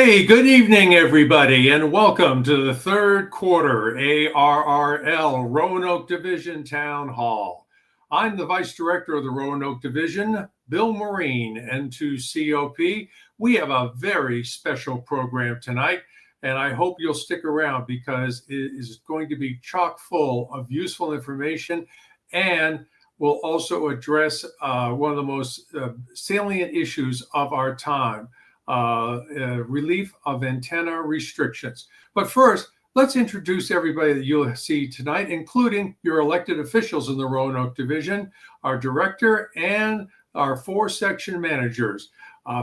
Hey, good evening, everybody, and welcome to the third quarter ARRL Roanoke Division Town Hall. I'm the Vice Director of the Roanoke Division, Bill Marine, N2COP. We have a very special program tonight, and I hope you'll stick around because it is going to be chock full of useful information, and we'll also address one of the most salient issues of our time. Relief of antenna restrictions. But first, let's introduce everybody that you'll see tonight, including your elected officials in the Roanoke Division, our director, and our 4 section managers.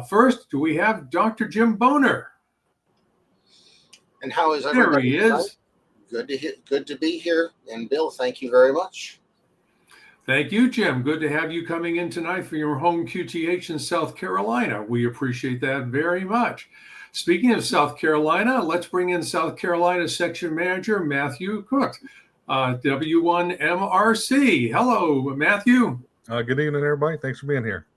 First, do we have Dr. Jim Boner? And how is everybody? There he is. Good to be here. And Bill, thank you very much. Thank you, Jim. Good to have you coming in tonight for your home QTH in South Carolina. We appreciate that very much. Speaking of South Carolina, let's bring in South Carolina Section Manager Matthew Cook, W1MRC. Hello, Matthew. Good evening, everybody. Thanks for being here.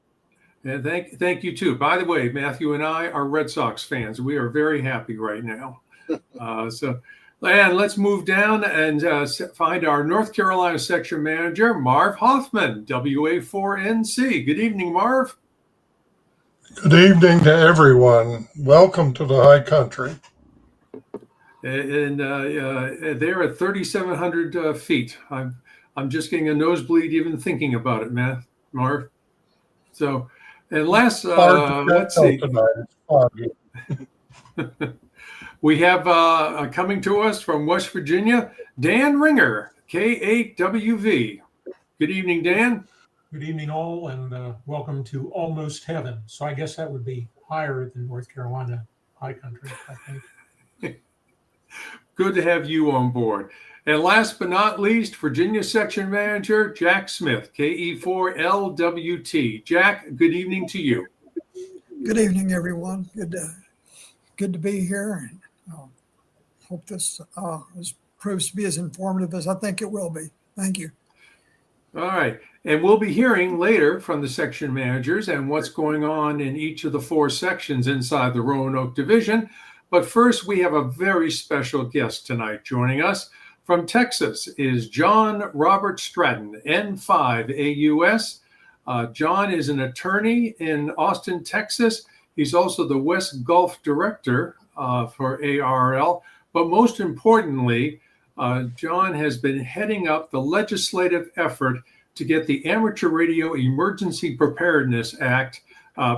And thank you, too. By the way, Matthew and I are Red Sox fans. We are very happy right now. And let's move down and find our North Carolina Section Manager, Marv Hoffman, WA4NC. Good evening, Marv. Good evening to everyone. Welcome to the high country. And they're at 3,700 feet. I'm just getting a nosebleed even thinking about it, Marv. So, and last, let's see. It's foggy. We have coming to us from West Virginia, Dan Ringer, K8WV. Good evening, Dan. Good evening, all, and welcome to Almost Heaven. So I guess that would be higher than North Carolina high country, I think. Good to have you on board. And last but not least, Virginia Section Manager, Jack Smith, KE4LWT. Jack, good evening to you. Good evening, everyone. Good to be here. Hope this proves to be as informative as I think it will be. Thank you. All right. And we'll be hearing later from the section managers and what's going on in each of the 4 sections inside the Roanoke Division. But first, we have a very special guest tonight joining us. From Texas is John Robert Stratton, N5AUS. John is an attorney in Austin, Texas. He's also the West Gulf Director for ARRL. But most importantly, John has been heading up the legislative effort to get the Amateur Radio Emergency Preparedness Act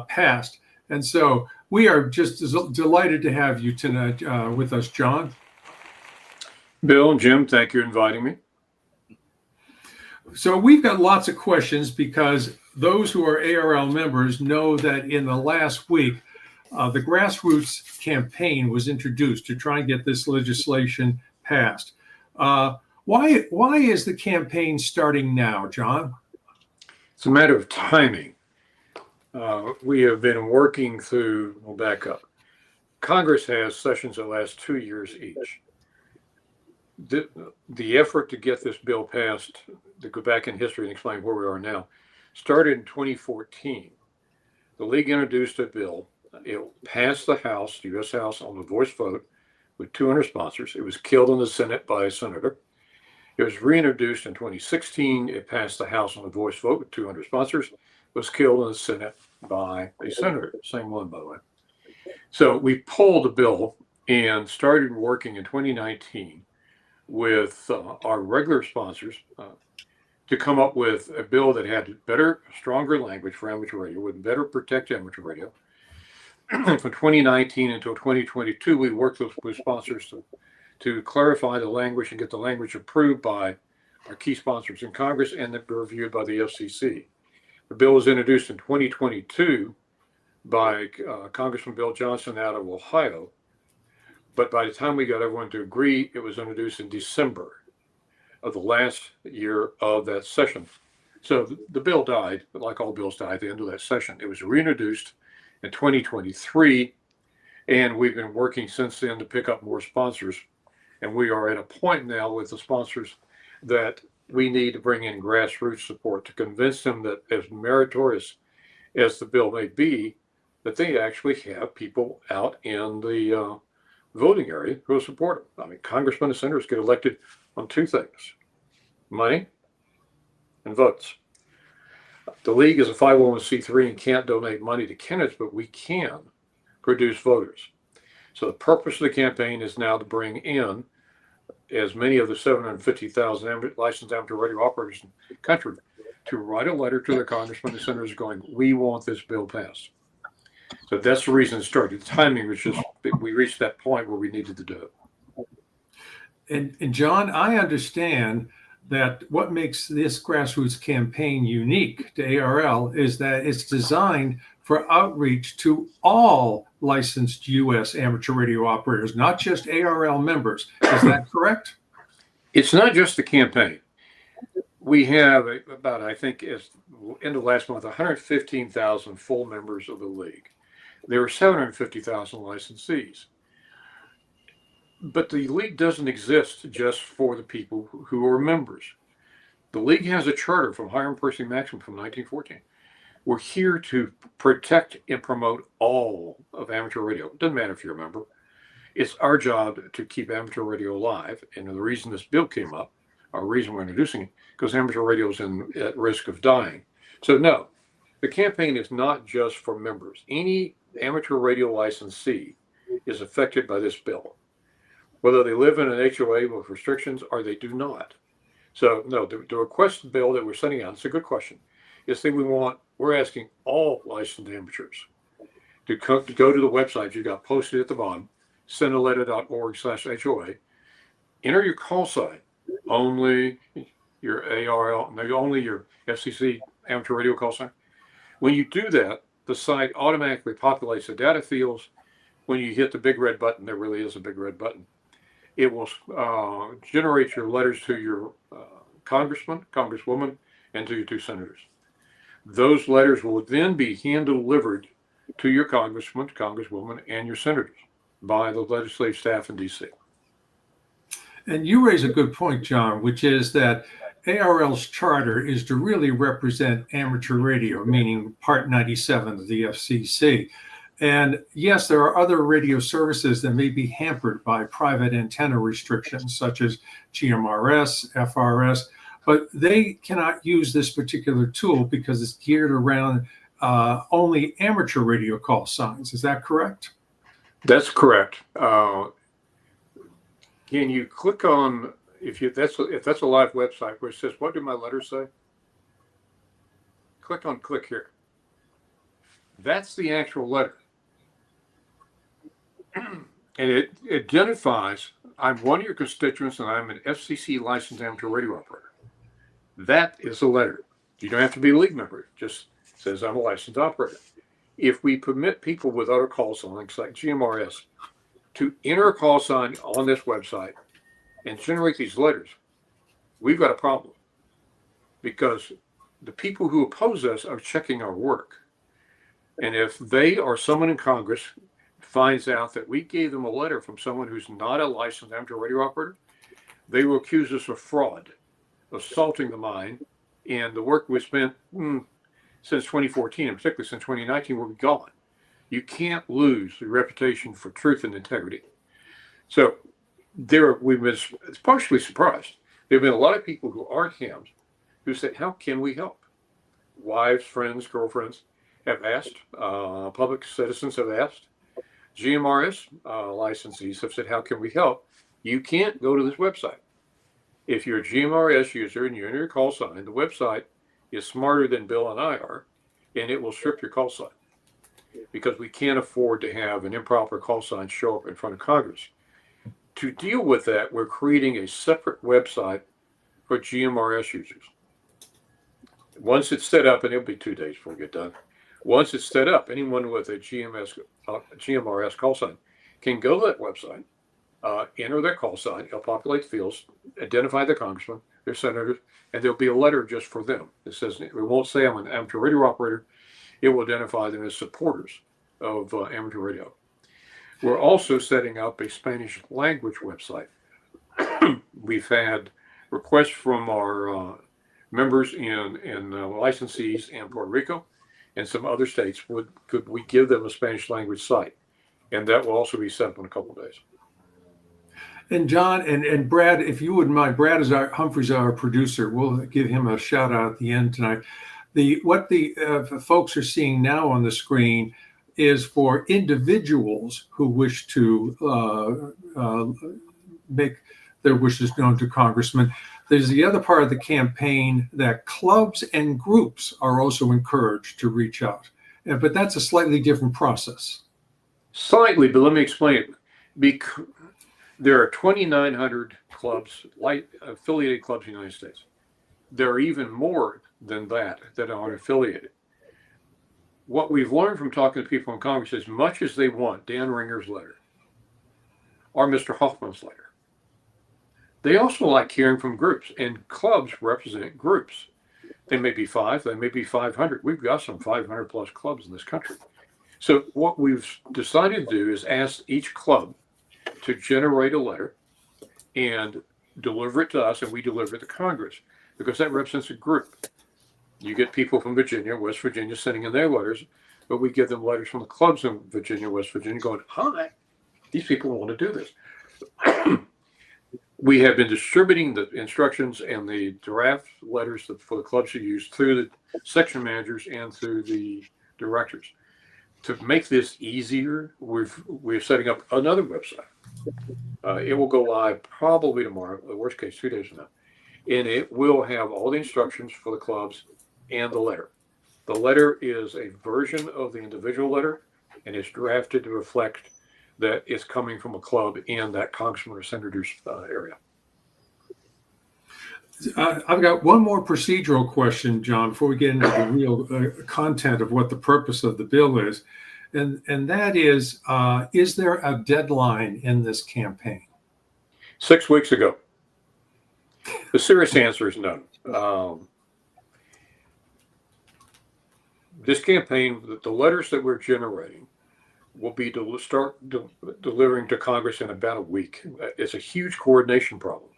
passed. And so we are just delighted to have you tonight with us, John. Bill and Jim, thank you for inviting me. So we've got lots of questions because those who are ARRL members know that in the last week, the grassroots campaign was introduced to try and get this legislation passed. Why is the campaign starting now, John? It's a matter of timing. We have been working through, we'll back up. Congress has sessions that last 2 years each. The effort to get this bill passed, to go back in history and explain where we are now, started in 2014. The League introduced a bill. It passed the House, the U.S. House, on a voice vote with 200 sponsors. It was killed in the Senate by a senator. It was reintroduced in 2016. It passed the House on a voice vote with 200 sponsors. It was killed in the Senate by a senator, same one, by the way. So we pulled the bill and started working in 2019 with our regular sponsors to come up with a bill that had better, stronger language for amateur radio, would better protect amateur radio. From 2019 until 2022, we worked with sponsors to clarify the language and get the language approved by our key sponsors in Congress and then reviewed by the FCC. The bill was introduced in 2022 by Congressman Bill Johnson out of Ohio. But by the time we got everyone to agree, it was introduced in December of the last year of that session. So the bill died, but like all bills die at the end of that session. It was reintroduced in 2023, and we've been working since then to pick up more sponsors. And we are at a point now with the sponsors that we need to bring in grassroots support to convince them that as meritorious as the bill may be, that they actually have people out in the voting area who will support them. I mean, congressmen and senators get elected on two things: money and votes. The league is a 501c3 and can't donate money to candidates, but we can produce voters. So the purpose of the campaign is now to bring in as many of the 750,000 licensed amateur radio operators in the country to write a letter to their congressmen and senators going, we want this bill passed. So that's the reason it started. The timing was just, we reached that point where we needed to do it. And John, I understand that what makes this grassroots campaign unique to ARRL is that it's designed for outreach to all licensed U.S. amateur radio operators, not just ARRL members. Is that correct? It's not just the campaign. We have about, I think, as end of last month, 115,000 full members of the league. There are 750,000 licensees. But the league doesn't exist just for the people who are members. The league has a charter from Hiram Percy Maxim from 1914. We're here to protect and promote all of amateur radio. It doesn't matter if you're a member. It's our job to keep amateur radio alive. And the reason this bill came up, or reason we're introducing it, because amateur radio is at risk of dying. So no, the campaign is not just for members. Any amateur radio licensee is affected by this bill, whether they live in an HOA with restrictions or they do not. So no, the request bill that we're sending out, it's a good question, is that we're asking all licensed amateurs to go to the website you got posted at the bottom, sendaletter.org/HOA, enter your call sign, only your ARRL, only your FCC amateur radio call sign. When you do that, the site automatically populates the data fields. When you hit the big red button, there really is a big red button. It will generate your letters to your congressman, congresswoman, and to your two senators. Those letters will then be hand-delivered to your congressman, congresswoman, and your senators by the legislative staff in D.C. And you raise a good point, John, which is that ARRL's charter is to really represent amateur radio, meaning Part 97 of the FCC. And yes, there are other radio services that may be hampered by private antenna restrictions, such as GMRS, FRS, but they cannot use this particular tool because it's geared around only amateur radio call signs. Is that correct? That's correct. Can you click on, if that's a live website where it says, what do my letters say? Click here. That's the actual letter. And it identifies, I'm one of your constituents and I'm an FCC licensed amateur radio operator. That is a letter. You don't have to be a league member. It just says I'm a licensed operator. If we permit people with other call signs like GMRS to enter a call sign on this website and generate these letters, we've got a problem, because the people who oppose us are checking our work. And if they or someone in Congress finds out that we gave them a letter from someone who's not a licensed amateur radio operator, they will accuse us of fraud, assaulting the mine, and the work we spent since 2014, and particularly since 2019, will be gone. You can't lose the reputation for truth and integrity. So we've been partially surprised. There have been a lot of people who aren't hams who said, how can we help? Wives, friends, girlfriends have asked, public citizens have asked, GMRS licensees have said, how can we help? You can't go to this website. If you're a GMRS user and you enter your call sign, the website is smarter than Bill and I are, and it will strip your call sign, because we can't afford to have an improper call sign show up in front of Congress. To deal with that, we're creating a separate website for GMRS users. Once it's set up, and it'll be 2 days before we get done. Once it's set up, anyone with a GMRS call sign can go to that website, enter their call sign, it'll populate the fields, identify their congressman, their senators, and there'll be a letter just for them. It says, it won't say I'm an amateur radio operator. It will identify them as supporters of amateur radio. We're also setting up a Spanish language website. We've had requests from our members in licensees in Puerto Rico and some other states, could we give them a Spanish language site? And that will also be set up in a couple of days. And John and Brad, if you wouldn't mind, Brad is Humphrey's our producer. We'll give him a shout out at the end tonight. What the folks are seeing now on the screen is for individuals who wish to make their wishes known to Congressman. There's the other part of the campaign that clubs and groups are also encouraged to reach out. But that's a slightly different process. Slightly, but let me explain it. There are 2,900 clubs, affiliated clubs in the United States. There are even more than that are affiliated. What we've learned from talking to people in Congress, as much as they want Dan Ringer's letter or Mr. Hoffman's letter, they also like hearing from groups, and clubs represent groups. They may be 5, they may be 500. We've got some 500 plus clubs in this country. So what we've decided to do is ask each club to generate a letter and deliver it to us, and we deliver it to Congress, because that represents a group. You get people from Virginia, West Virginia sending in their letters, but we give them letters from the clubs in Virginia, West Virginia going, hi, these people want to do this. We have been distributing the instructions and the draft letters for the clubs to use through the section managers and through the directors. To make this easier, we're setting up another website. It will go live probably tomorrow, the worst case 2 days from now. And it will have all the instructions for the clubs and the letter. The letter is a version of the individual letter, and it's drafted to reflect that it's coming from a club in that congressman or senator's area. I've got one more procedural question, John, before we get into the real content of what the purpose of the bill is. And that is there a deadline in this campaign? 6 weeks ago. The serious answer is no. This campaign, the letters that we're generating will be to start delivering to Congress in about a week. It's a huge coordination problem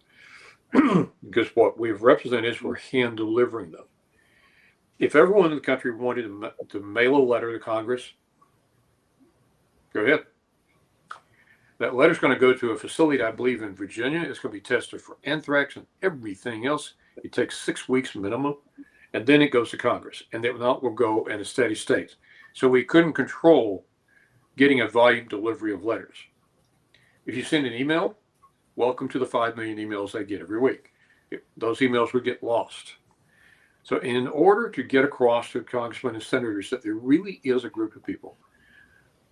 because what we've represented is we're hand delivering them. If everyone in the country wanted to mail a letter to Congress, go ahead. That letter's going to go to a facility, I believe, in Virginia. It's going to be tested for anthrax and everything else. It takes 6 weeks minimum, and then it goes to Congress, and then that will go in a steady state. So we couldn't control getting a volume delivery of letters. If you send an email, welcome to the 5 million emails I get every week. Those emails would get lost. So in order to get across to congressmen and senators that there really is a group of people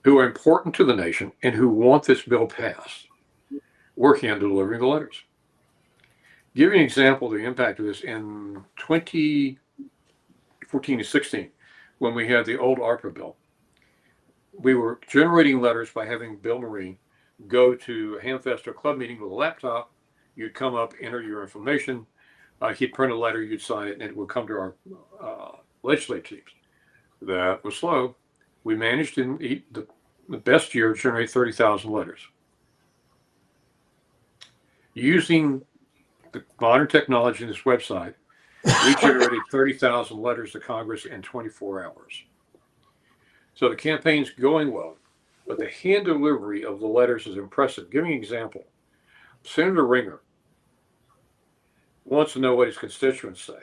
who are important to the nation and who want this bill passed, we're hand delivering the letters. Give you an example of the impact of this in 2014 to 16, when we had the old ARRL bill. We were generating letters by having Bill Marine go to a Hamfest or club meeting with a laptop. You'd come up, enter your information. He'd print a letter, you'd sign it, and it would come to our legislative teams. That was slow. We managed in the best year to generate 30,000 letters. Using the modern technology in this website, we generated 30,000 letters to Congress in 24 hours. So the campaign's going well, but the hand delivery of the letters is impressive. Give me an example. Senator Ringer wants to know what his constituents say.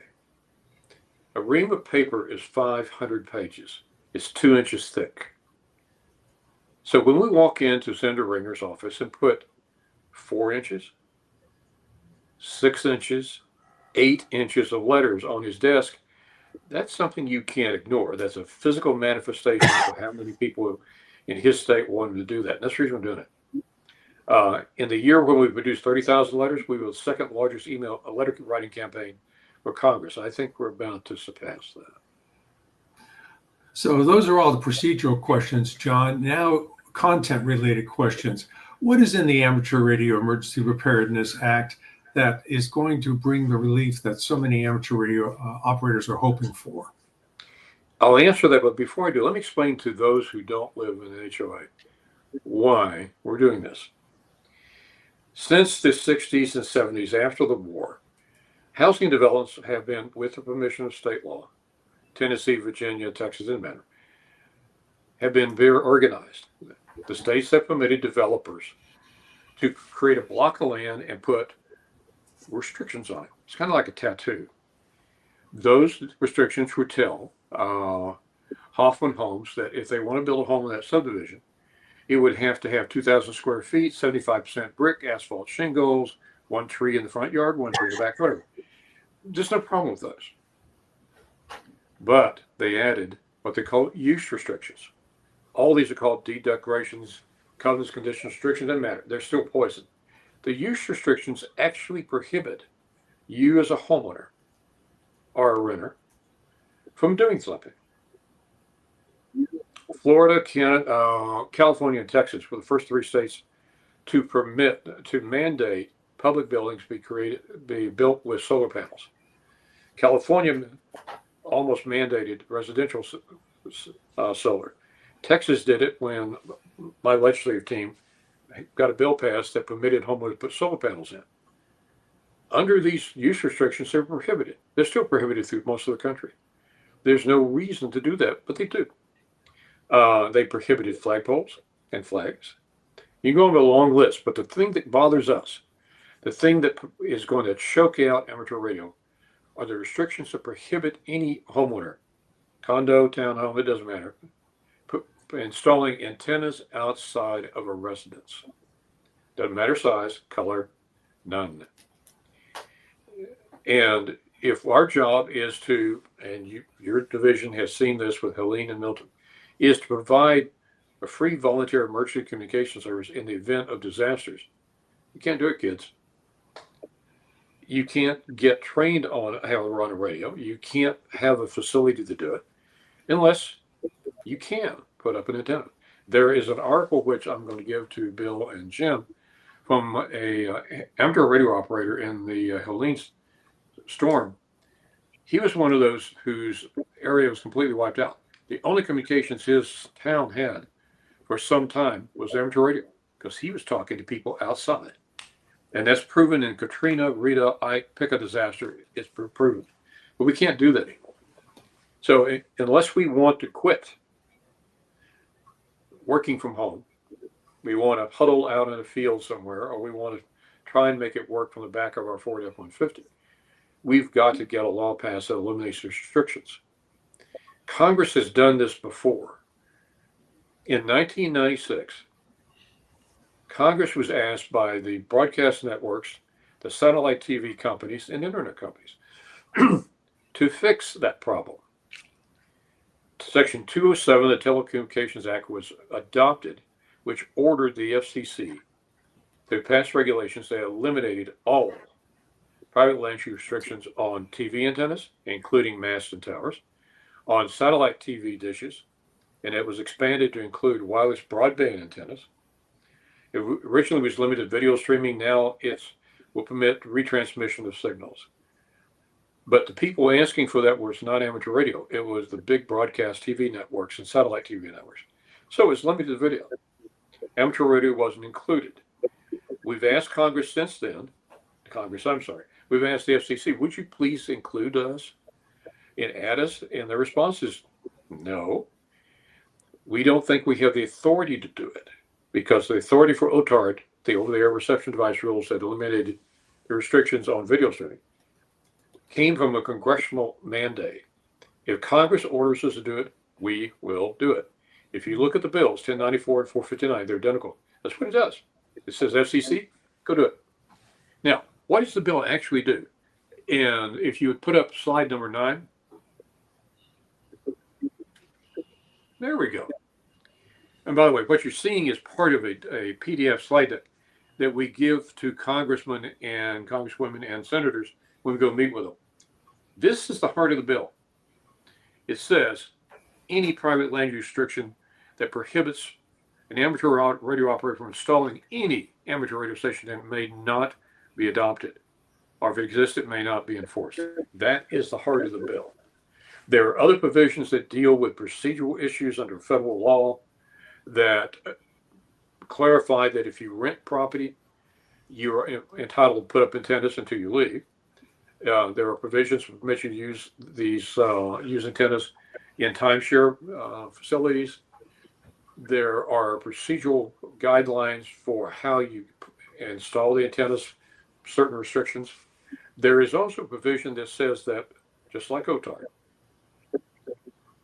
A ream of paper is 500 pages. It's 2 inches thick. So when we walk into Senator Ringer's office and put 4 inches, 6 inches, 8 inches of letters on his desk, that's something you can't ignore. That's a physical manifestation of how many people in his state wanted to do that. And that's the reason we're doing it. In the year when we produced 30,000 letters, we were the second largest letter writing campaign for Congress. I think we're about to surpass that. So those are all the procedural questions, John. Now, content-related questions. What is in the Amateur Radio Emergency Preparedness Act that is going to bring the relief that so many amateur radio operators are hoping for? I'll answer that, but before I do, let me explain to those who don't live in an HOA why we're doing this. Since the 60s and 70s, after the war, housing developments have been, with the permission of state law, Tennessee, Virginia, Texas, and Maryland, have been very organized. The states have permitted developers to create a block of land and put restrictions on it. It's kind of like a tattoo. Those restrictions would tell Hoffman Homes that if they want to build a home in that subdivision, it would have to have 2,000 square feet, 75% brick, asphalt shingles, one tree in the front yard, one tree in the back yard. There's no problem with those. But they added what they call use restrictions. All these are called deed declarations, covenants, conditions, restrictions, doesn't matter. They're still poison. The use restrictions actually prohibit you as a homeowner or a renter from doing something. Florida, California, and Texas were the first three states to mandate public buildings be built with solar panels. California almost mandated residential solar. Texas did it when my legislative team got a bill passed that permitted homeowners to put solar panels in. Under these use restrictions, they're prohibited. They're still prohibited through most of the country. There's no reason to do that, but they do. They prohibited flagpoles and flags. You can go on a long list, but the thing that bothers us, the thing that is going to choke out amateur radio, are the restrictions that prohibit any homeowner, condo, townhome, it doesn't matter, installing antennas outside of a residence. Doesn't matter size, color, none. And if our job is to, and your division has seen this with Helene and Milton, is to provide a free volunteer emergency communication service in the event of disasters, you can't do it, kids. You can't get trained on how to run a radio. You can't have a facility to do it unless you can put up an antenna. There is an article which I'm going to give to Bill and Jim from a amateur radio operator in the Helene storm. He was one of those whose area was completely wiped out. The only communications his town had for some time was amateur radio because he was talking to people outside. And that's proven in Katrina, Rita, Ike, pick a disaster, it's proven. But we can't do that anymore. So unless we want to quit working from home, we want to huddle out in a field somewhere, or we want to try and make it work from the back of our Ford F-150, we've got to get a law passed that eliminates restrictions. Congress has done this before. In 1996, Congress was asked by the broadcast networks, the satellite TV companies, and internet companies to fix that problem. Section 207 of the Telecommunications Act was adopted, which ordered the FCC to pass regulations that eliminated all private land use restrictions on TV antennas, including masts and towers, on satellite TV dishes, and it was expanded to include wireless broadband antennas. It originally was limited to video streaming. Now it will permit retransmission of signals. But the people asking for that was not amateur radio. It was the big broadcast TV networks and satellite TV networks. So it was limited to video. Amateur radio wasn't included. We've asked Congress since then, we've asked the FCC, would you please include us and add us? And the response is no. We don't think we have the authority to do it because the authority for OTARD, the over-the-air reception device rules that eliminated the restrictions on video streaming, came from a congressional mandate. If Congress orders us to do it, we will do it. If you look at the bills, 1094 and 459, they're identical. That's what it does. It says FCC, go do it. Now, what does the bill actually do? And if you would put up slide number 9, there we go. And by the way, what you're seeing is part of a PDF slide deck that we give to congressmen and congresswomen and senators when we go meet with them. This is the heart of the bill. It says any private land use restriction that prohibits an amateur radio operator from installing any amateur radio station that may not be adopted, or if it exists, it may not be enforced. That is the heart of the bill. There are other provisions that deal with procedural issues under federal law that clarify that if you rent property, you are entitled to put up antennas until you leave. There are provisions for permission to use these use antennas in timeshare facilities. There are procedural guidelines for how you install the antennas, certain restrictions. There is also a provision that says that, just like OTAR,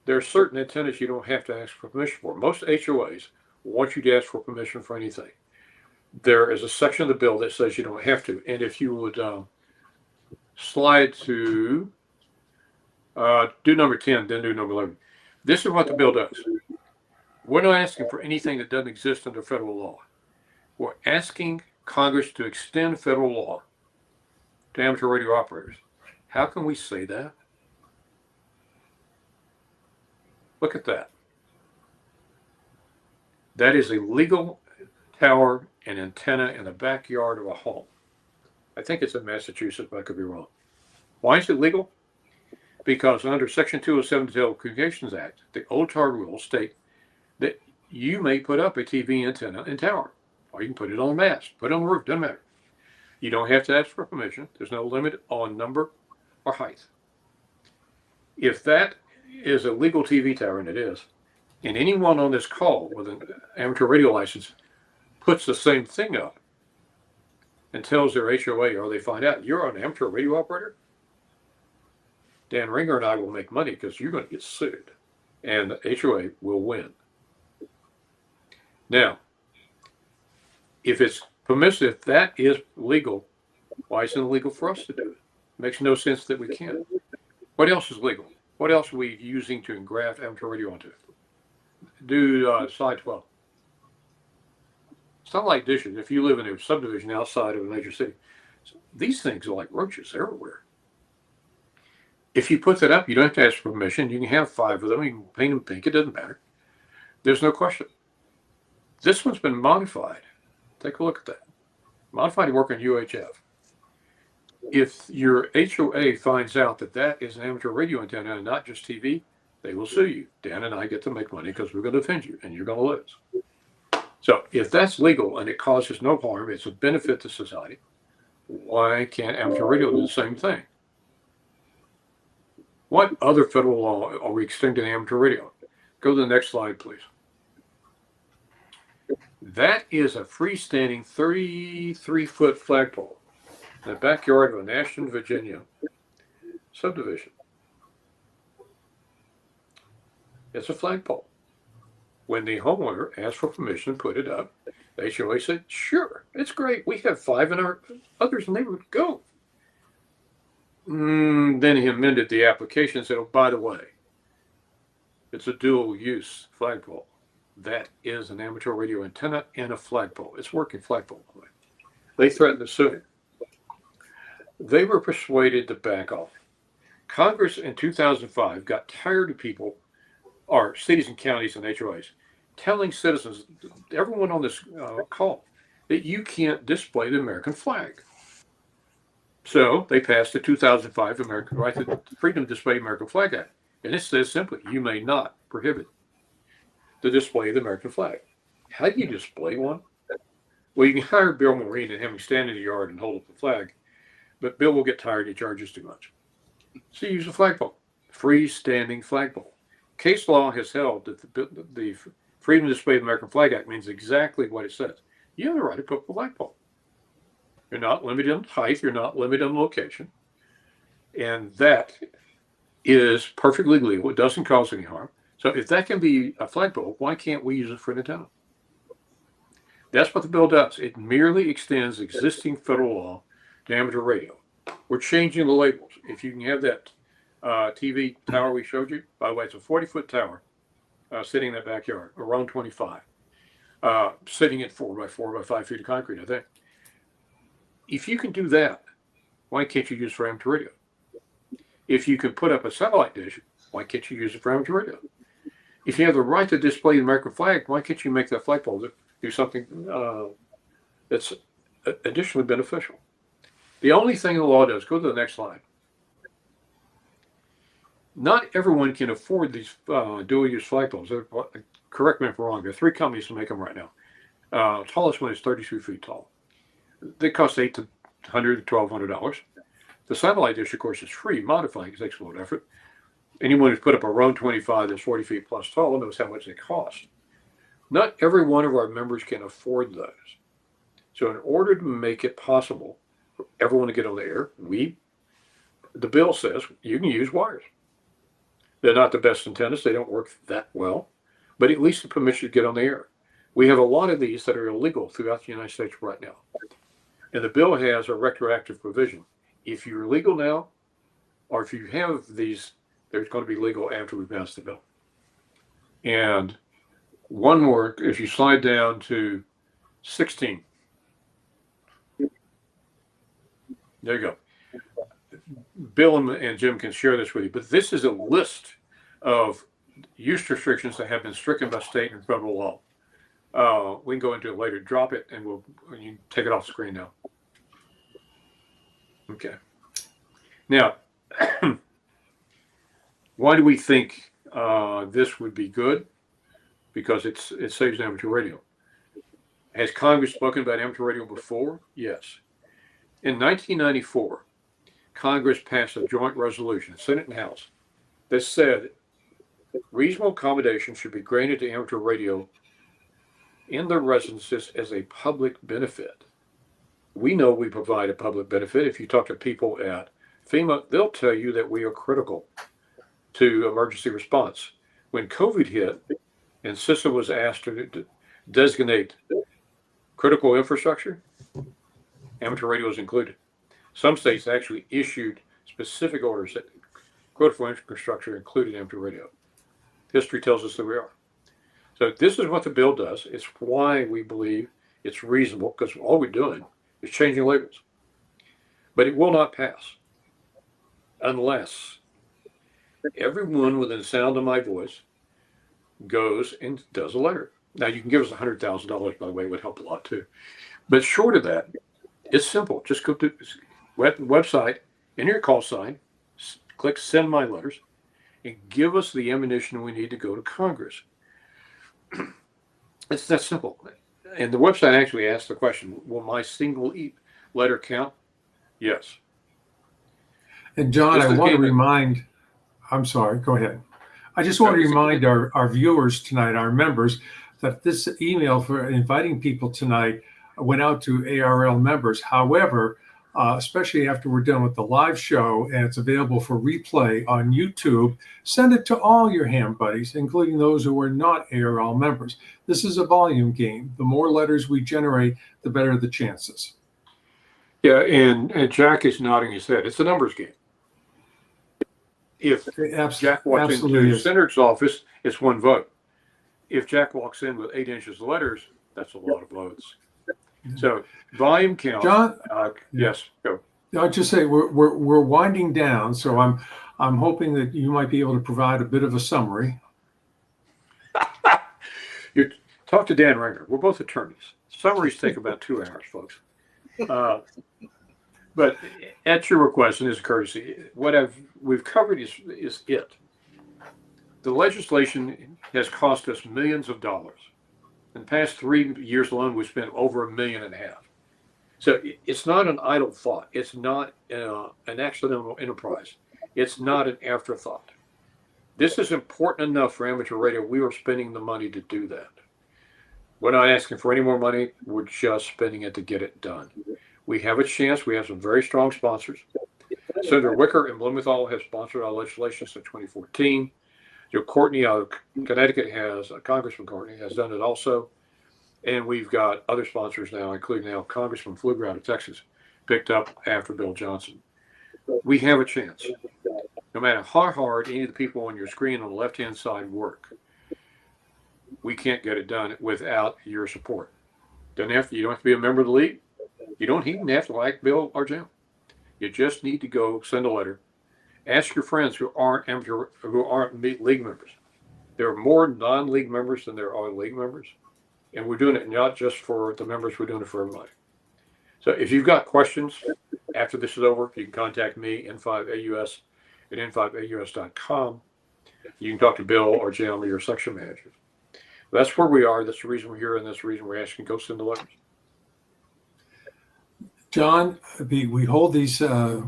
there are certain antennas you don't have to ask for permission for. Most HOAs want you to ask for permission for anything. There is a section of the bill that says you don't have to. And if you would slide to do number 10, then do number 11. This is what the bill does. We're not asking for anything that doesn't exist under federal law. We're asking Congress to extend federal law to amateur radio operators. How can we say that? Look at that. That is a legal tower and antenna in the backyard of a home. I think it's in Massachusetts, but I could be wrong. Why is it legal? Because under Section 207 of the Telecommunications Act, the OTAR rules state that you may put up a TV antenna and tower, or you can put it on a mast, put it on the roof, doesn't matter. You don't have to ask for permission. There's no limit on number or height. If that is a legal TV tower, and it is, and anyone on this call with an amateur radio license puts the same thing up and tells their HOA, or they find out you're an amateur radio operator, Dan Ringer and I will make money because you're going to get sued, and the HOA will win. Now, if it's permissive, if that is legal, why isn't it legal for us to do it? Makes no sense that we can't. What else is legal? What else are we using to engraft amateur radio onto it? Do slide 12. It's not like dishes. If you live in a subdivision outside of a major city, these things are like roaches everywhere. If you put that up, you don't have to ask for permission. You can have 5 of them. You can paint them pink. It doesn't matter. There's no question. This one's been modified. Take a look at that. Modified to work on UHF. If your HOA finds out that that is an amateur radio antenna and not just TV, they will sue you. Dan and I get to make money because we're going to defend you, and you're going to lose. So if that's legal and it causes no harm, it's a benefit to society, why can't amateur radio do the same thing? What other federal law are we extending amateur radio? Go to the next slide, please. That is a freestanding 33-foot flagpole in the backyard of a Nashville, Virginia subdivision. It's a flagpole. When the homeowner asked for permission to put it up, the HOA said, sure, it's great. We have 5 in our others in the neighborhood. Go. Then he amended the application and said, oh, by the way, it's a dual use flagpole. That is an amateur radio antenna and a flagpole. It's working flagpole. They threatened to sue him. They were persuaded to back off. Congress in 2005 got tired of people, or cities and counties and HOAs, telling citizens, everyone on this call, that you can't display the American flag. So they passed the 2005 American Right to Freedom to Display American Flag Act. And it says simply, you may not prohibit the display of the American flag. How do you display one? Well, you can hire Bill Maureen and have him stand in the yard and hold up the flag, but Bill will get tired. He charges too much. So you use a flagpole, freestanding flagpole. Case law has held that the Freedom to Display the American Flag Act means exactly what it says. You have the right to put up a flagpole. You're not limited on height. You're not limited on location. And that is perfectly legal. It doesn't cause any harm. So if that can be a flagpole, why can't we use it for an antenna? That's what the bill does. It merely extends existing federal law to amateur radio. We're changing the labels. If you can have that TV tower we showed you, by the way, it's a 40-foot tower sitting in that backyard, around 25, sitting at 4 by 4 by 5 feet of concrete, I think. If you can do that, why can't you use it for amateur radio? If you can put up a satellite dish, why can't you use it for amateur radio? If you have the right to display the American flag, why can't you make that flagpole do something that's additionally beneficial? The only thing the law does, go to the next slide. Not everyone can afford these dual-use flagpoles. Correct me if I'm wrong. There are 3 companies that make them right now. Tallest one is 32 feet tall. They cost $800 to $1,200. The satellite dish, of course, is free. Modifying it takes a little effort. Anyone who's put up a Roan 25 that's 40 feet plus tall knows how much they cost. Not every one of our members can afford those. So in order to make it possible for everyone to get on the air, the bill says you can use wires. They're not the best antennas. They don't work that well, but at least the permission to get on the air. We have a lot of these that are illegal throughout the United States right now. And the bill has a retroactive provision. If you're legal now, or if you have these, they're going to be legal after we pass the bill. And one more, if you slide down to 16. There you go. Bill and Jim can share this with you, but this is a list of use restrictions that have been stricken by state and federal law. We can go into it later. Drop it, and you can take it off the screen now. Okay. Now, why do we think this would be good? Because it saves amateur radio. Has Congress spoken about amateur radio before? Yes. In 1994, Congress passed a joint resolution, Senate and House, that said reasonable accommodation should be granted to amateur radio in their residences as a public benefit. We know we provide a public benefit. If you talk to people at FEMA, they'll tell you that we are critical to emergency response. When COVID hit and CISA was asked to designate critical infrastructure, amateur radio was included. Some states actually issued specific orders that critical infrastructure included amateur radio. History tells us that we are. So this is what the bill does. It's why we believe it's reasonable, because all we're doing is changing labels. But it will not pass unless everyone within the sound of my voice goes and does a letter. Now, you can give us $100,000, by the way, it would help a lot too. But short of that, it's simple. Just go to the website, enter your call sign, click send my letters, and give us the ammunition we need to go to Congress. It's that simple. And the website actually asks the question, will my single letter count? Yes. And John, I want to remind, I'm sorry, go ahead. I just want to remind our viewers tonight, our members, that this email for inviting people tonight went out to ARRL members. However, especially after we're done with the live show and it's available for replay on YouTube, send it to all your ham buddies, including those who are not ARRL members. This is a volume game. The more letters we generate, the better the chances. Yeah, and Jack is nodding his head. It's a numbers game. If Jack walks into Senator's office, it's one vote. If Jack walks in with 8 inches of letters, that's a lot of votes. So volume count. John, yes, go. I'll just say we're winding down, so I'm hoping that you might be able to provide a bit of a summary. You talk to Dan Ringer. We're both attorneys. Summaries take about 2 hours, folks. But at your request and as a courtesy, what we've covered is it. The legislation has cost us millions of dollars. In the past 3 years alone, we spent over $1.5 million. So it's not an idle thought. It's not an accidental enterprise. It's not an afterthought. This is important enough for amateur radio. We are spending the money to do that. We're not asking for any more money. We're just spending it to get it done. We have a chance. We have some very strong sponsors. Senator Wicker in Blumenthal has sponsored our legislation since 2014. Joe Courtney out of Connecticut Congressman Courtney has done it also. And we've got other sponsors now, including now Congressman Pfluger out of Texas, picked up after Bill Johnson. We have a chance. No matter how hard any of the people on your screen on the left-hand side work, we can't get it done without your support. You don't have to be a member of the league. You don't even have to like Bill or Jim. You just need to go send a letter. Ask your friends who aren't league members. There are more non-league members than there are league members. And we're doing it not just for the members, we're doing it for everybody. So if you've got questions after this is over, you can contact me, N5AUS at n5aus.com. You can talk to Bill or Jim or your section manager. That's where we are. That's the reason we're here, and that's the reason we're asking go send the letters. John, we hold these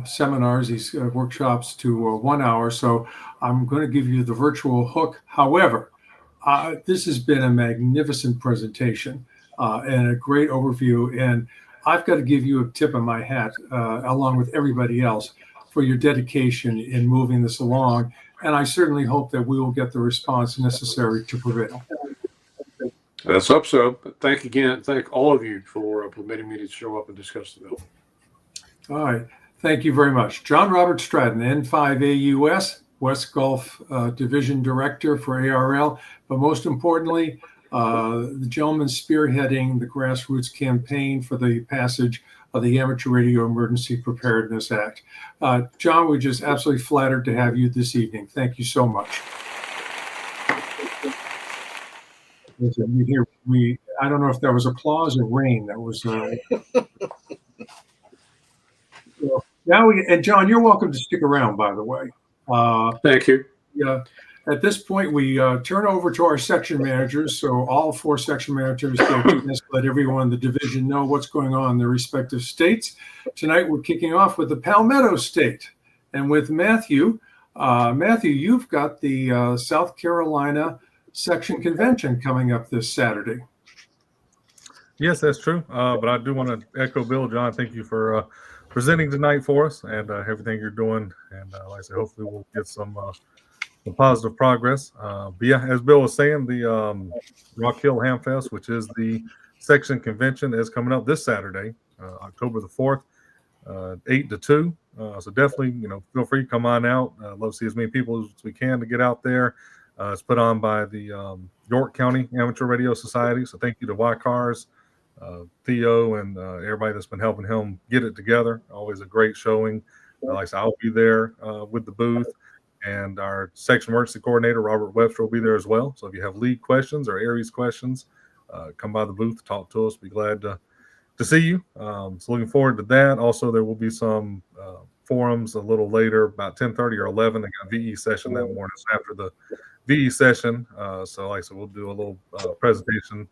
seminars, these workshops to 1 hour, so I'm going to give you the virtual hook. However, this has been a magnificent presentation and a great overview, and I've got to give you a tip of my hat, along with everybody else, for your dedication in moving this along, and I certainly hope that we will get the response necessary to prevail. Let's hope so. But thank all of you for permitting me to show up and discuss the bill. All right. Thank you very much. John Robert Stratton, N5AUS, West Gulf Division Director for ARRL, but most importantly, the gentleman spearheading the grassroots campaign for the passage of the Amateur Radio Emergency Preparedness Act. John, we're just absolutely flattered to have you this evening. Thank you so much. I don't know if that was applause or rain. That was. And John, you're welcome to stick around, by the way. Thank you. Yeah. At this point, we turn over to our section managers. So all 4 section managers can let everyone in the division know what's going on in their respective states. Tonight, we're kicking off with the Palmetto State. And with Matthew, you've got the South Carolina Section Convention coming up this Saturday. Yes, that's true. But I do want to echo Bill. John, thank you for presenting tonight for us and everything you're doing. And like I said, hopefully we'll get some positive progress. But yeah, as Bill was saying, the Rock Hill Ham Fest, which is the section convention, is coming up this Saturday, October the 4th, 8 to 2. So definitely, feel free to come on out. Love to see as many people as we can to get out there. It's put on by the York County Amateur Radio Society. So thank you to YCARS, Theo, and everybody that's been helping him get it together. Always a great showing. Like I said, I'll be there with the booth, and our section emergency coordinator, Robert Webster, will be there as well. So if you have lead questions or Aries questions, come by the booth, talk to us. Be glad to see you. So looking forward to that. Also, there will be some forums a little later, about 10:30 or 11. They got a VE session that morning. So after the VE session, so like I said, we'll do a little presentation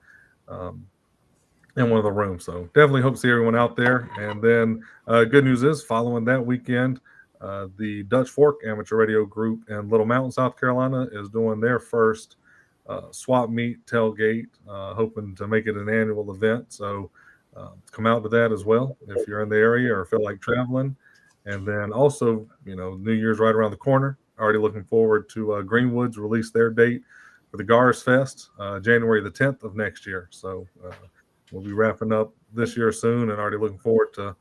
in one of the rooms. So definitely hope to see everyone out there. And then good news is, following that weekend, the Dutch Fork Amateur Radio Group in Little Mountain, South Carolina, is doing their first swap meet tailgate, hoping to make it an annual event. So come out to that as well if you're in the area or feel like traveling. And then also, New Year's right around the corner. Already looking forward to Greenwood's release their date for the Gars Fest, January the 10th of next year. So we'll be wrapping up this year soon, and already looking forward to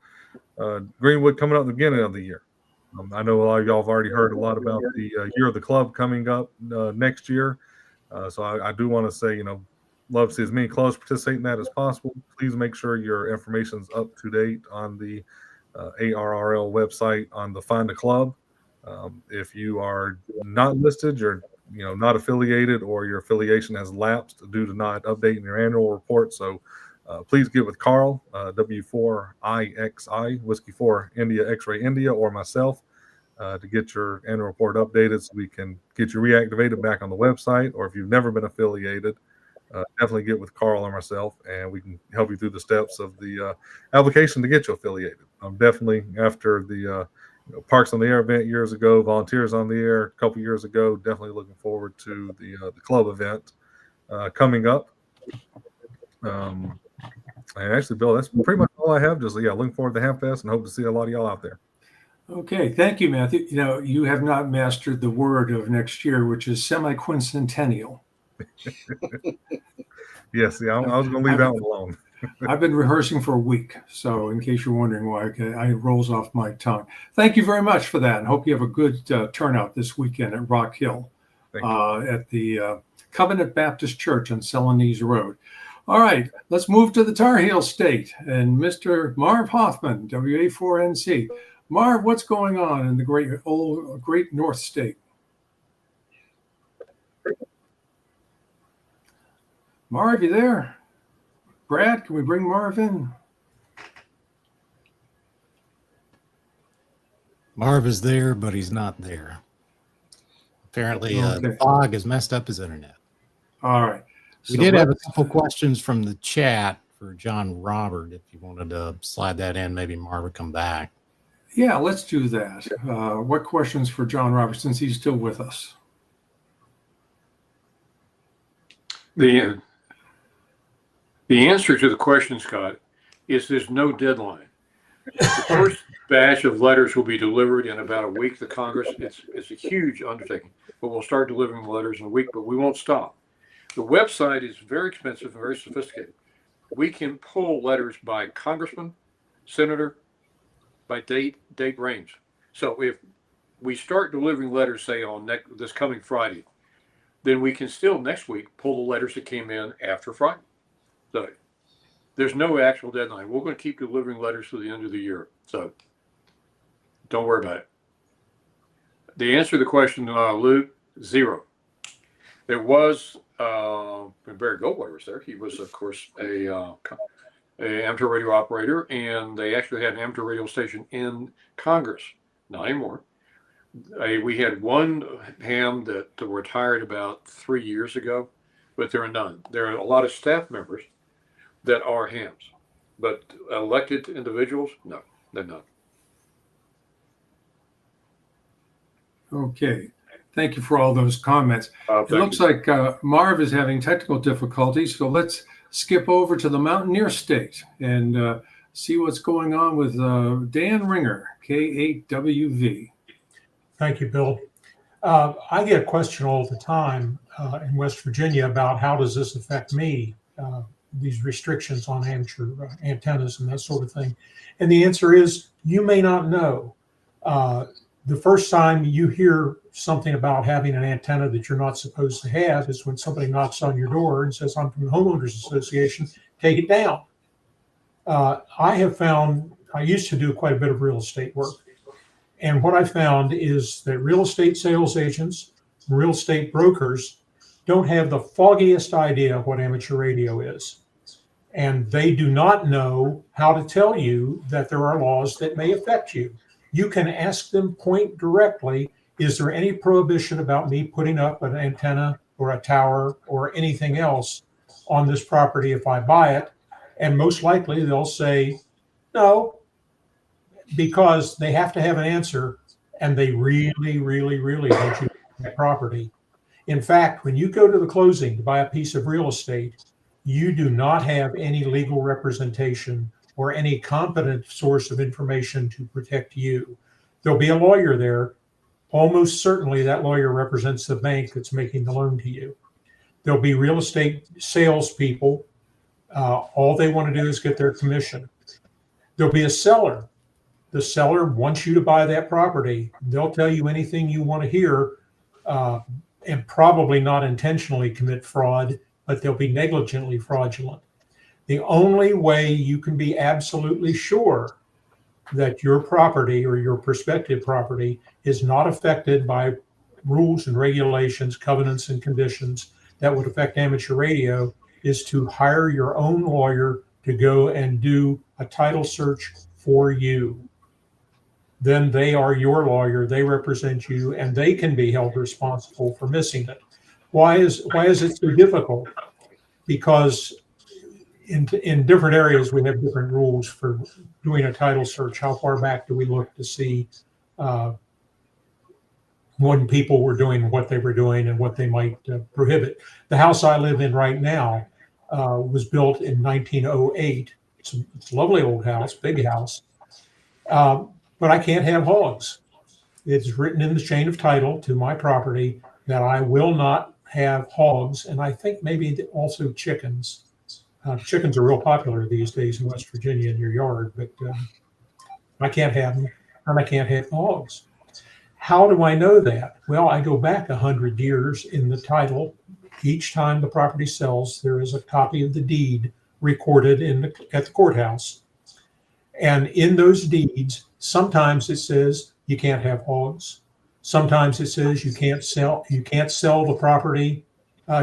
Greenwood coming up at the beginning of the year. I know a lot of y'all have already heard a lot about the Year of the Club coming up next year. So I do want to say, love to see as many clubs participate in that as possible. Please make sure your information is up to date on the ARRL website on the Find a Club. If you are not listed, you're not affiliated, or your affiliation has lapsed due to not updating your annual report. So please get with Carl, W4IXI, Whiskey 4 India X-Ray India, or myself to get your annual report updated so we can get you reactivated back on the website. Or if you've never been affiliated, definitely get with Carl or myself, and we can help you through the steps of the application to get you affiliated. I'm definitely, after the Parks on the Air event years ago, Volunteers on the Air a couple years ago, definitely looking forward to the club event coming up. And actually, Bill, that's pretty much all I have. Just looking forward to Hamfest and hope to see a lot of y'all out there. Okay, thank you, Matthew. You have not mastered the word of next year, which is semi-quincentennial. Yes, I was going to leave that one alone. I've been rehearsing for a week, so in case you're wondering why, it rolls off my tongue. Thank you very much for that, and hope you have a good turnout this weekend at Rock Hill at the Covenant Baptist Church on Celanese Road. All right, let's move to the Tar Heel State and Mr. Marv Hoffman, WA4NC. Marv, what's going on in the great North State? Marv, you there? Brad, can we bring Marv in? Marv is there, but he's not there. Apparently, the Okay. fog has messed up his internet. All right. We did have a couple questions from the chat for John Robert. If you wanted to slide that in, maybe Marv would come back. Yeah, let's do that. What questions for John Roberts, since he's still with us? The answer to the question, Scott, is there's no deadline. The first batch of letters will be delivered in about a week to Congress. It's a huge undertaking, but we'll start delivering the letters in a week, but we won't stop. The website is very expensive and very sophisticated. We can pull letters by congressman, senator, by date range. So if we start delivering letters, say on this coming Friday, then we can still next week pull the letters that came in after Friday. So there's no actual deadline. We're going to keep delivering letters to the end of the year. So don't worry about it. The answer to the question, Luke, 0. There was, Barry Goldwater was there. He was, of course, a amateur radio operator, and they actually had an amateur radio station in Congress. Not anymore. We had one ham that retired about 3 years ago, but there are none. There are a lot of staff members that are hams, but elected individuals, no, they're not. Okay. Thank you for all those comments. It looks like Marv is having technical difficulties, so let's skip over to the Mountaineer State and see what's going on with Dan Ringer, K8WV. Thank you, Bill. I get a question all the time in West Virginia about how does this affect me, these restrictions on amateur antennas and that sort of thing. And the answer is you may not know. The first time you hear something about having an antenna that you're not supposed to have is when somebody knocks on your door and says, I'm from the Homeowners Association, take it down. I have found, I used to do quite a bit of real estate work. And what I found is that real estate sales agents, real estate brokers don't have the foggiest idea of what amateur radio is. And they do not know how to tell you that there are laws that may affect you. You can ask them point directly, is there any prohibition about me putting up an antenna or a tower or anything else on this property if I buy it? And most likely they'll say no, because they have to have an answer and they really, really, really want you to buy that property. In fact, when you go to the closing to buy a piece of real estate, you do not have any legal representation or any competent source of information to protect you. There'll be a lawyer there. Almost certainly that lawyer represents the bank that's making the loan to you. There'll be real estate salespeople. All they want to do is get their commission. There'll be a seller. The seller wants you to buy that property. They'll tell you anything you want to hear and probably not intentionally commit fraud, but they'll be negligently fraudulent. The only way you can be absolutely sure that your property or your prospective property is not affected by rules and regulations, covenants and conditions that would affect amateur radio is to hire your own lawyer to go and do a title search for you. Then they are your lawyer, they represent you, and they can be held responsible for missing it. Why is it so difficult? Because in different areas, we have different rules for doing a title search. How far back do we look to see when people were doing what they were doing and what they might prohibit? The house I live in right now was built in 1908. It's a lovely old house, big house, but I can't have hogs. It's written in the chain of title to my property that I will not have hogs, and I think maybe also chickens. Chickens are real popular these days in West Virginia in your yard, but I can't have them, and I can't have hogs. How do I know that? Well, I go back 100 years in the title. Each time the property sells, there is a copy of the deed recorded at the courthouse. And in those deeds, sometimes it says you can't have hogs. Sometimes it says you can't sell the property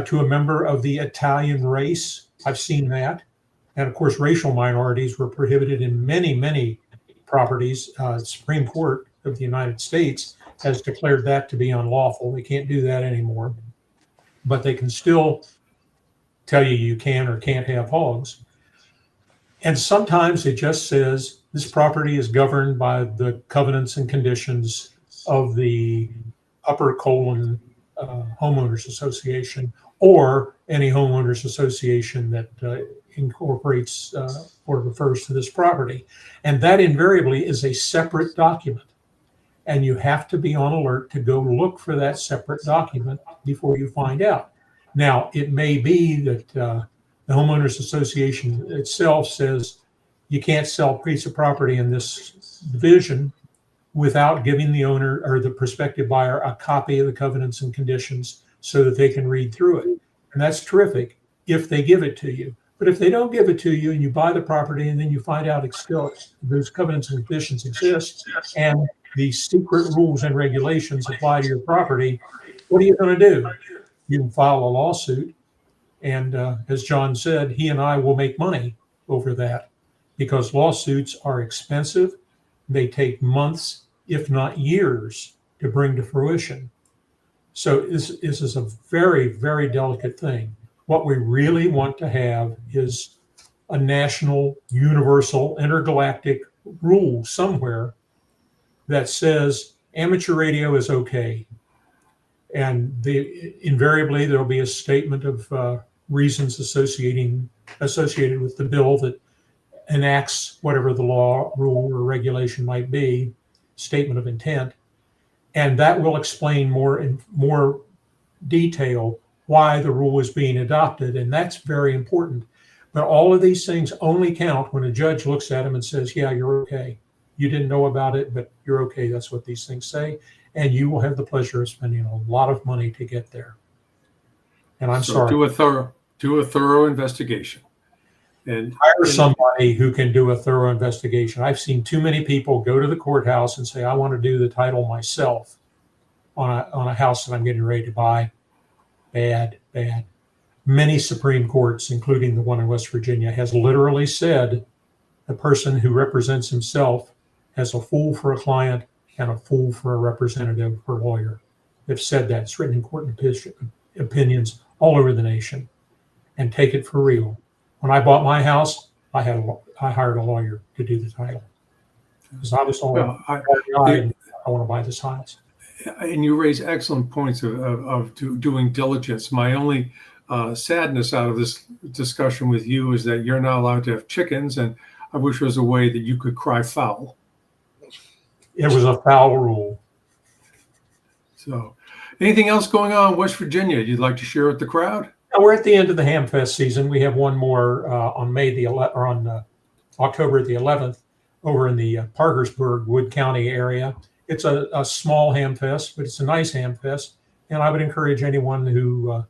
to a member of the Italian race. I've seen that. And of course, racial minorities were prohibited in many, many properties. The Supreme Court of the United States has declared that to be unlawful. They can't do that anymore. But they can still tell you you can or can't have hogs. And sometimes it just says this property is governed by the covenants and conditions of the upper colon homeowners association, or any homeowners association that incorporates or refers to this property. And that invariably is a separate document. And you have to be on alert to go look for that separate document before you find out. Now, it may be that the homeowners association itself says you can't sell a piece of property in this division without giving the owner or the prospective buyer a copy of the covenants and conditions so that they can read through it. And that's terrific if they give it to you. But if they don't give it to you and you buy the property and then you find out it's still those covenants and conditions exist and the secret rules and regulations apply to your property, what are you going to do? You can file a lawsuit. And as John said, he and I will make money over that because lawsuits are expensive. They take months, if not years, to bring to fruition. So this is a very, very delicate thing. What we really want to have is a national, universal, intergalactic rule somewhere that says amateur radio is okay. And invariably there'll be a statement of reasons associated with the bill that enacts whatever the law, rule, or regulation might be, statement of intent. And that will explain in more detail why the rule is being adopted. And that's very important. But all of these things only count when a judge looks at them and says, yeah, you're okay. You didn't know about it, but you're okay. That's what these things say. And you will have the pleasure of spending a lot of money to get there. And I'm sorry. Do a thorough investigation. And hire somebody who can do a thorough investigation. I've seen too many people go to the courthouse and say, I want to do the title myself on a house that I'm getting ready to buy. Bad. Many Supreme Courts, including the one in West Virginia, has literally said the person who represents himself has a fool for a client and a fool for a representative or lawyer. They've said that. It's written in court opinions all over the nation. And take it for real. When I bought my house, I hired a lawyer to do the title because I was only I want to buy this house. And you raise excellent points of doing diligence. My only sadness out of this discussion with you is that you're not allowed to have chickens, and I wish there was a way that you could cry foul. It was a foul rule. So, anything else going on in West Virginia you'd like to share with the crowd? We're at the end of the Hamfest season. We have one more on October the 11th over in the Parkersburg, Wood County area. It's a small Hamfest, but it's a nice Hamfest. And I would encourage anyone who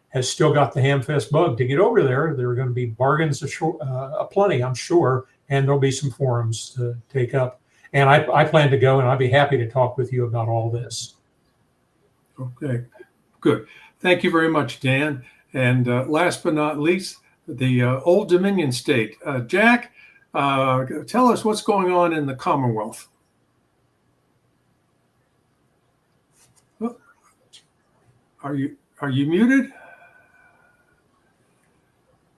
has still got the Hamfest bug to get over there. There are going to be bargains aplenty, I'm sure, and there'll be some forums to take up. And I plan to go, and I'd be happy to talk with you about all this. Okay, good. Thank you very much, Dan. And last but not least, the Old Dominion State. Jack, tell us what's going on in the Commonwealth. Are you muted?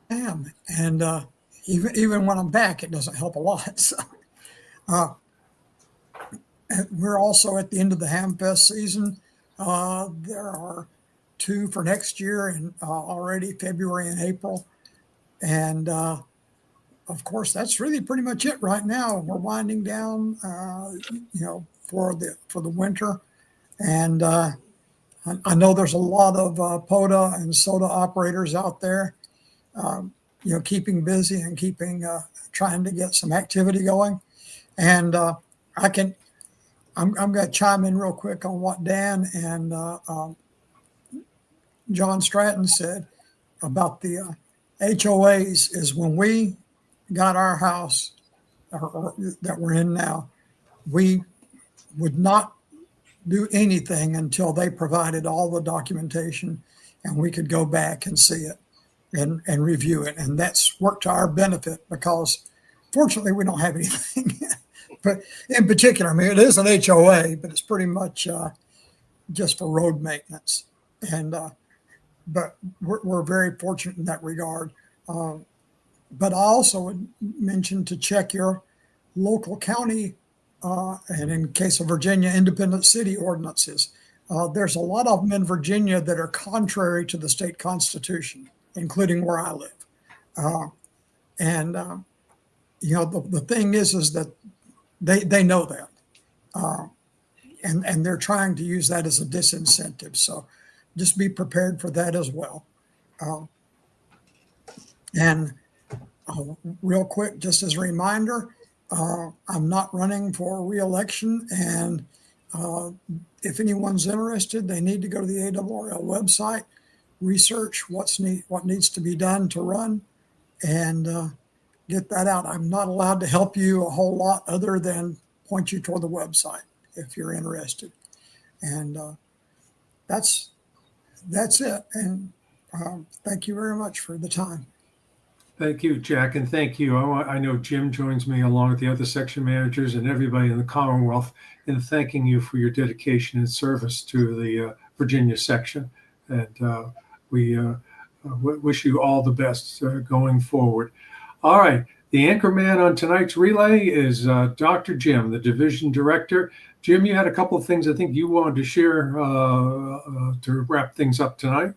I am, and even when I'm back, it doesn't help a lot. So, we're also at the end of the Hamfest season. There are 2 for next year, and already February and April, and of course that's really pretty much it right now. We're winding down, for the winter, and I know there's a lot of POTA and SOTA operators out there, keeping busy and trying to get some activity going, and I'm going to chime in real quick on what Dan and John Stratton said about the HOAs. Is when we got our house or that we're in now, we would not do anything until they provided all the documentation and we could go back and see it and review it. And that's worked to our benefit because fortunately we don't have anything. But in particular, I mean, it is an HOA, but it's pretty much just for road maintenance. And but we're very fortunate in that regard. but I also would mention to check your local county, and in case of Virginia, independent city ordinances. There's a lot of them in Virginia that are contrary to the state constitution, including where I live. And the thing is that they know that, and they're trying to use that as a disincentive. So just be prepared for that as well. And real quick, just as a reminder, I'm not running for re-election, and if anyone's interested, they need to go to the ARRL website, research what needs to be done to run, and get that out. I'm not allowed to help you a whole lot other than point you toward the website if you're interested. And that's it. And thank you very much for the time. Thank you, Jack, and thank you. I know Jim joins me along with the other section managers and everybody in the Commonwealth in thanking you for your dedication and service to the Virginia section. And we wish you all the best going forward. All right. The anchor man on tonight's relay is Dr. Jim, the division director. Jim, you had a couple of things I think you wanted to share to wrap things up tonight.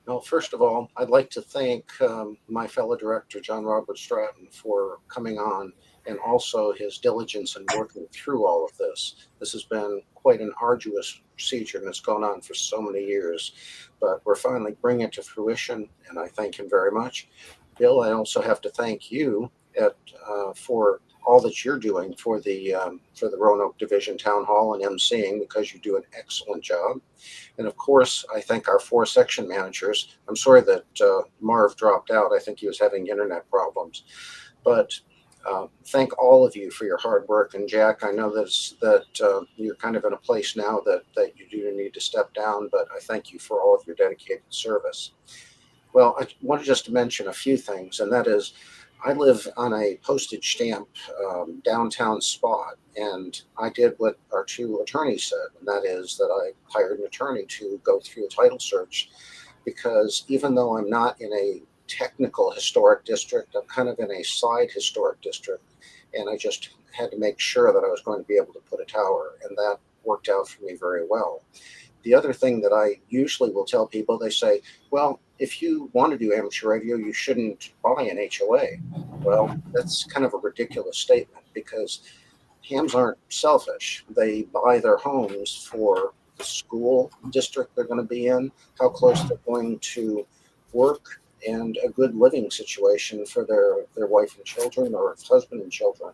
Well, first of all, I'd like to thank my fellow director, John Robert Stratton, for coming on, and also his diligence in working through all of this. This has been quite an arduous procedure, and it's gone on for so many years, but we're finally bringing it to fruition, and I thank him very much. Bill, I also have to thank you for all that you're doing for the Roanoke Division Town Hall and emceeing, because you do an excellent job. And of course, I thank our 4 section managers. I'm sorry that Marv dropped out. I think he was having internet problems. But thank all of you for your hard work. And Jack, I know that you're kind of in a place now that you do need to step down, but I thank you for all of your dedicated service. Well, I wanted just to mention a few things, and that is, I live on a postage stamp downtown spot, and I did what our 2 attorneys said, and that is that I hired an attorney to go through a title search, because even though I'm not in a technical historic district, I'm kind of in a side historic district, and I just had to make sure that I was going to be able to put a tower, and that worked out for me very well. The other thing that I usually will tell people, they say, well, if you want to do amateur radio, you shouldn't buy an HOA. Well, that's kind of a ridiculous statement, because hams aren't selfish. They buy their homes for the school district they're going to be in, how close they're going to work, and a good living situation for their wife and children, or husband and children.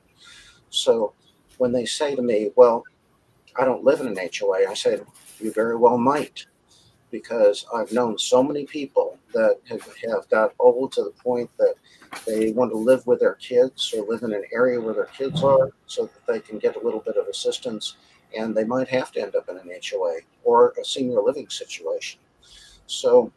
So when they say to me, well, I don't live in an HOA, I said, you very well might, because I've known so many people that have got old to the point that they want to live with their kids or live in an area where their kids are, so that they can get a little bit of assistance, and they might have to end up in an HOA or a senior living situation. So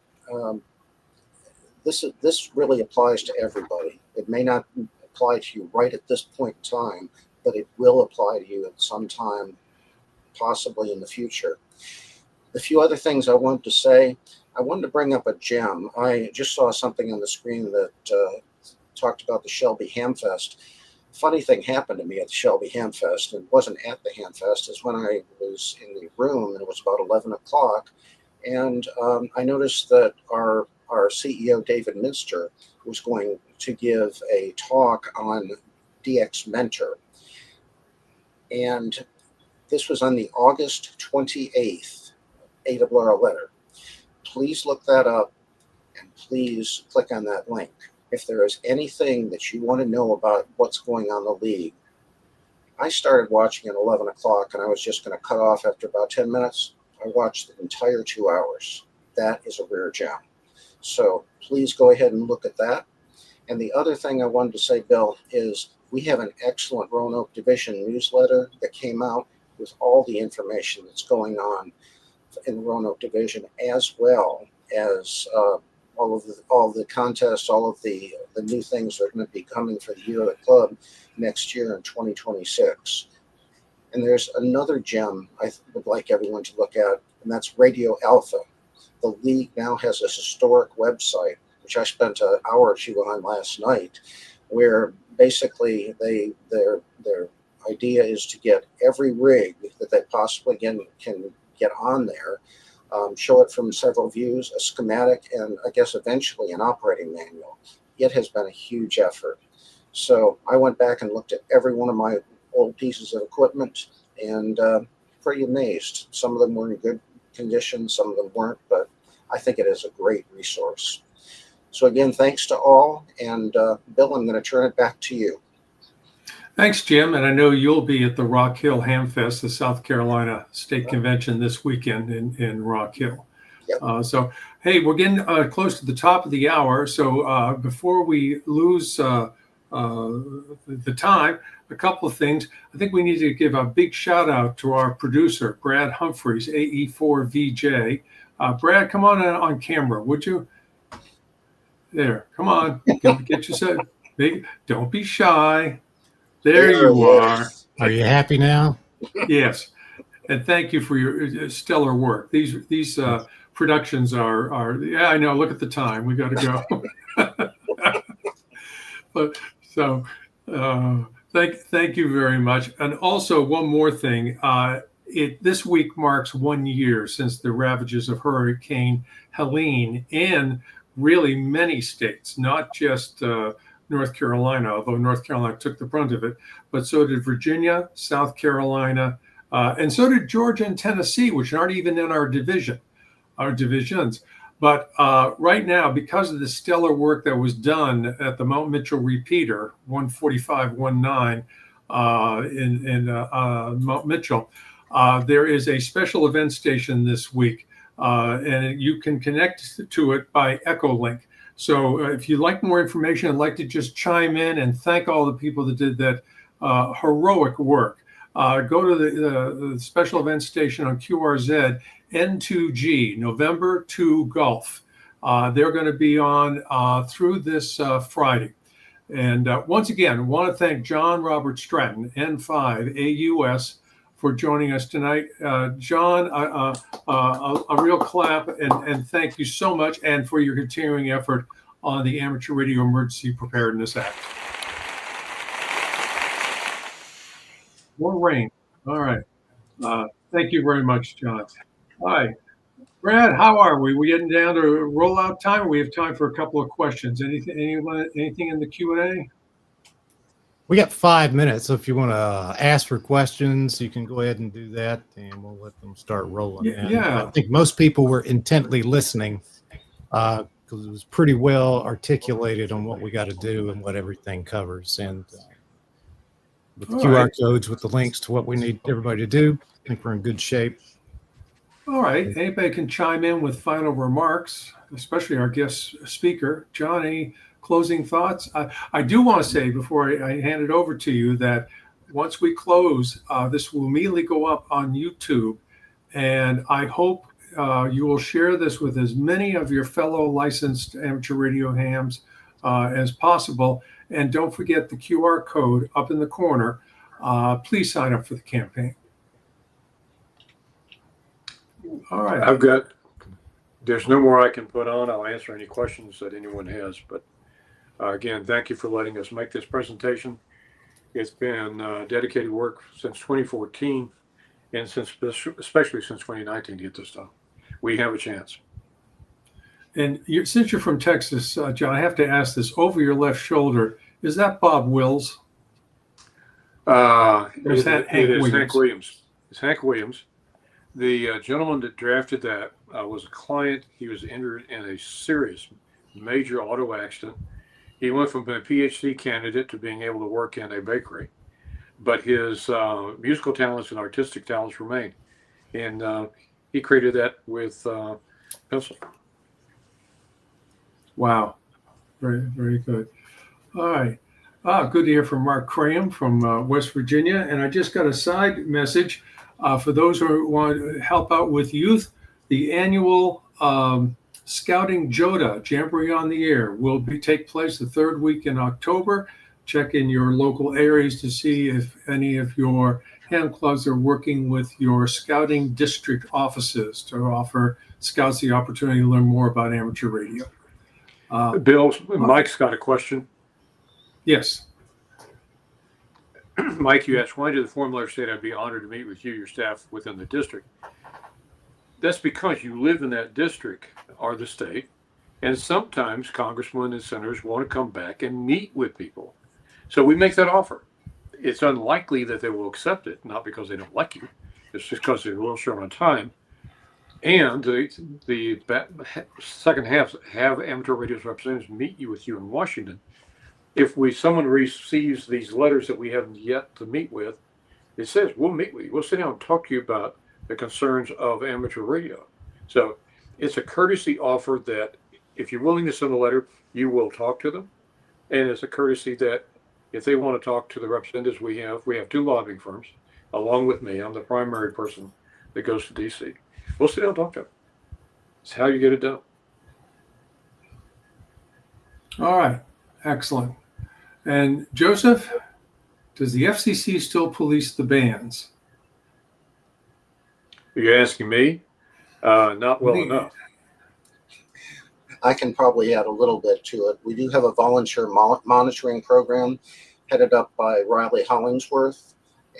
this really applies to everybody. It may not apply to you right at this point in time, but it will apply to you at some time, possibly in the future. The few other things I wanted to say, I wanted to bring up a gem. I just saw something on the screen that talked about the Shelby Hamfest. Funny thing happened to me at the Shelby Hamfest, and it wasn't at the Hamfest, is when I was in the room, and it was about 11 o'clock, and I noticed that our CEO David Minster was going to give a talk on DX Mentor, and this was on the August 28th ARRL letter. Please look that up, and please click on that link. If there is anything that you want to know about what's going on in the league, I started watching at 11 o'clock, and I was just going to cut off after about 10 minutes. I watched the entire 2 hours. That is a rare gem. So please go ahead and look at that. And the other thing I wanted to say, Bill, is we have an excellent Roanoke Division newsletter that came out with all the information that's going on in the Roanoke Division, as well as all of the contests, all of the new things that are going to be coming for the year of the club next year in 2026. And there's another gem I would like everyone to look at, and that's Radio Alpha. The league now has a historic website which I spent an hour or two on last night, where basically their idea is to get every rig that they possibly can get on there, show it from several views, a schematic, and I guess eventually an operating manual. It has been a huge effort. So I went back and looked at every one of my old pieces of equipment, and pretty amazed. Some of them were in good condition, some of them weren't, but I think it is a great resource. So again, thanks to all, and Bill, I'm going to turn it back to you. Thanks, Jim. And I know you'll be at the Rock Hill Hamfest, the South Carolina State Convention this weekend in Rock Hill. Yep. So, hey, we're getting close to the top of the hour. So before we lose the time, a couple of things. I think we need to give a big shout out to our producer, Brad Humphreys, AE4VJ. Brad, come on camera, would you? There, come on, get yourself big. Don't be shy. There you are. Are you happy now? Yes, and thank you for your stellar work. These productions are. Yeah, I know. Look at the time. We got to go. But so. Thank you very much. And also one more thing. This week marks 1 year since the ravages of Hurricane Helene in really many states, not just North Carolina, although North Carolina took the brunt of it, but so did Virginia, South Carolina, and so did Georgia and Tennessee, which aren't even in our divisions. But right now, because of the stellar work that was done at the Mount Mitchell repeater, 14519 in Mount Mitchell, there is a special event station this week, and you can connect to it by Echolink. So if you'd like more information, I'd like to just chime in and thank all the people that did that heroic work. Go to the special event station on QRZ, N2G, November 2 Gulf. They're going to be on through this Friday. And once again, I want to thank John Robert Stratton, N5 AUS, for joining us tonight. John, a real clap and thank you so much, and for your continuing effort on the Amateur Radio Emergency Preparedness Act. More rain. All right. Thank you very much, John. Hi. Brad, how are we? We getting down to rollout time? We have time for a couple of questions. Anything in the Q&A? We got 5 minutes, so if you want to ask for questions, you can go ahead and do that, and we'll let them start rolling. Yeah. I think most people were intently listening because it was pretty well articulated on what we got to do and what everything covers. And with the QR codes, with the links to what we need everybody to do, I think we're in good shape. All right. Anybody can chime in with final remarks, especially our guest speaker. John, any closing thoughts? I do want to say before I hand it over to you that once we close, this will immediately go up on YouTube. And I hope you will share this with as many of your fellow licensed amateur radio hams as possible. And don't forget the QR code up in the corner. Please sign up for the campaign. All right. There's no more I can put on. I'll answer any questions that anyone has. But again, thank you for letting us make this presentation. It's been dedicated work since 2014 and especially since 2019 to get this done. We have a chance. And since you're from Texas, John, I have to ask this. Over your left shoulder, is that Bob Wills? It is Hank Williams. It's Hank Williams. The gentleman that drafted that was a client. He was injured in a serious, major auto accident. He went from a PhD candidate to being able to work in a bakery. But his musical talents and artistic talents remain. And he created that with pencil. Wow. Very, very good. All right. Good to hear from Mark Graham from West Virginia. And I just got a side message for those who want to help out with youth. The annual Scouting JOTA, Jamboree on the Air, will take place the third week in October. Check in your local areas to see if any of your ham clubs are working with your scouting district offices to offer scouts the opportunity to learn more about amateur radio. Bill, Mike's got a question. Yes. Mike, you asked, why did the form letter state I'd be honored to meet with you, your staff within the district? That's because you live in that district or the state, and sometimes congressmen and senators want to come back and meet with people. So we make that offer. It's unlikely that they will accept it, not because they don't like you, it's just because they're a little short on time. And the second half have amateur radio's representatives meet you with you in Washington. If someone receives these letters that we haven't yet to meet with, it says we'll meet with you. We'll sit down and talk to you about the concerns of amateur radio. So it's a courtesy offer that if you're willing to send a letter, you will talk to them. And it's a courtesy that if they want to talk to the representatives we have 2 lobbying firms along with me. I'm the primary person that goes to DC. We'll sit down and talk to them. It's how you get it done. All right. Excellent. And Joseph, does the FCC still police the bands? Are you asking me? Not well enough. I can probably add a little bit to it. We do have a volunteer monitoring program headed up by Riley Hollingsworth.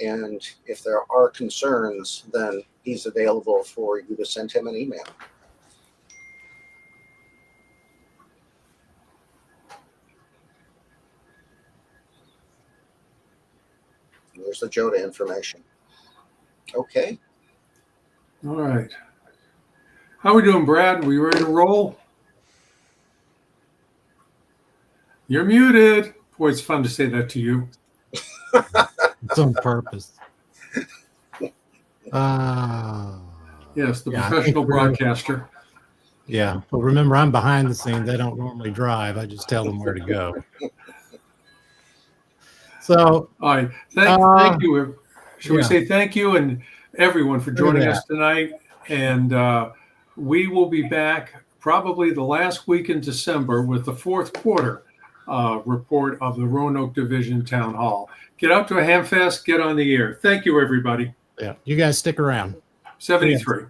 And if there are concerns, then he's available for you to send him an email. There's the JOTA information. Okay. All right. How we doing, Brad? We ready to roll? You're muted. Boy, it's fun to say that to you. It's on purpose. Yes, the Yeah, I professional think we're- broadcaster. Yeah. But remember, I'm behind the scenes. I don't normally drive. I just tell them where to go. So, All right. Thank you. Should we say thank you and everyone for joining us tonight? And we will be back probably the last week in December with the fourth quarter report of the Roanoke Division Town Hall. Get out to a ham fest, get on the air. Thank you, everybody. yeah, you guys stick around. 73.